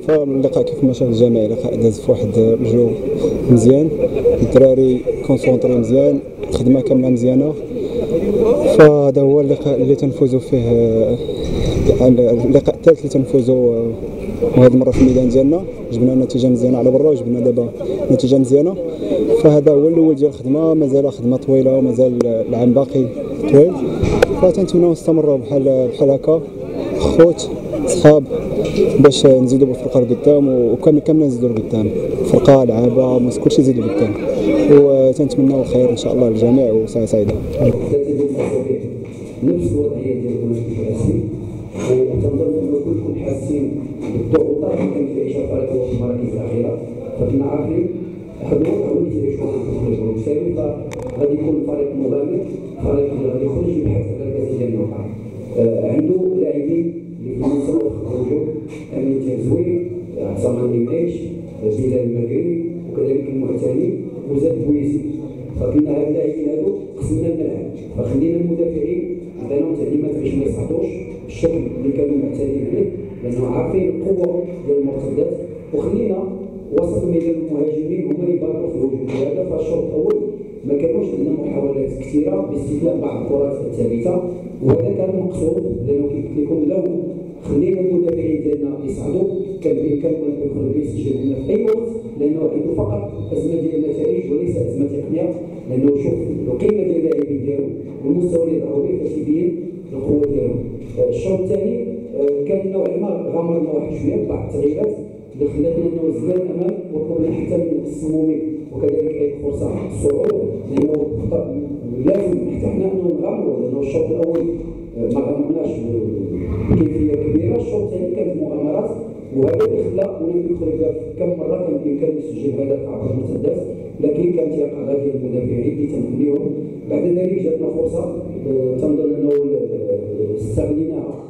فاللقاء كيف ما شاف الجميع اللقاء داز في واحد الجو مزيان، الدراري كونسونطري مزيان، الخدمه كامله مزيانه. فهذا هو اللقاء اللي تنفوزوا فيه، اللقاء الثالث اللي تنفوزوا وهذه المره في الميدان ديالنا. جبنا نتيجه مزيانه على برا وجبنا دابا نتيجه مزيانه، فهذا هو الاول ديال الخدمه. مازال خدمه طويله ومازال العام باقي طويل، فتنتمناو نستمروا بحال هكا خوت صحاب باش نزيدوا بالفرقه لقدام، وكاملين نزيدوا لقدام، فرقه لعابه كلشي يزيد لقدام، وتنتمناو الخير ان شاء الله للجميع وساعه سعيده. نفس الوضعيه ديال المنافسين، وتنظن ان كلكم حاسين بالضغوطات اللي كانت تعيشها الفريق في المراكز الاخيره، فكنا عارفين واحد الوضع هو اللي تعيشوا بالتالي فغادي يكون الفريق مغامر، فريق اللي غادي يخرج يبحث على الكاس ديال الموقع. عنده لاعبين اللي في المستوى خرجوا، امين تنزوي، عصام ديماش، بلال المغربي، وكذلك المعتني وزاد بويسي. فكنا هاد اللاعبين هادو قسمنا الملعب، فخلينا المدافعين عطيناهم تعليمات باش ما يصعدوش بالشكل اللي كانوا معتادين عليه، لانه عارفين القوه ديال المرتدات، وخلينا وسط الميدان المهاجمين هما اللي يباركوا في الهجوم هذا. فالشوط الاول ما كانوش عندنا محاولات كثيره باستثناء بعض الكرات الثابته، وهذا كان مقصود، لانه كيف قلت لكم لو خلينا المدافعين ديالنا يصعدوا كان بامكاننا يخرج يسجل لنا في اي وقت، لانه عنده فقط ازمه ديال النتائج وليس ازمه تقنيه، لانه شوف القيمه ديال اللاعبين ديالو والمستوى اللي ظهروا به فتبين القوه ديالو. الشوط الثاني كان نوعا ما غامرنا واحد شويه ببعض التغييرات اللي خلاتنا نوزنا الامام وطلبنا حتى من السمومي وكذلك اي فرصه الصعود، لانه لازم حتى حنا نغامروا، لانه الشوط الاول ما غامرناش بكيفيه كبيره. الشوط الثاني كانت مؤامرات، وهذا اللي خلى وليد يخرج كم مره كان بامكانه يسجل هدف عبر المسدس، لكن كانت يقع ديال المدافعين اللي تنبنيهم. بعد ذلك جاتنا فرصه تنظن انه استغليناها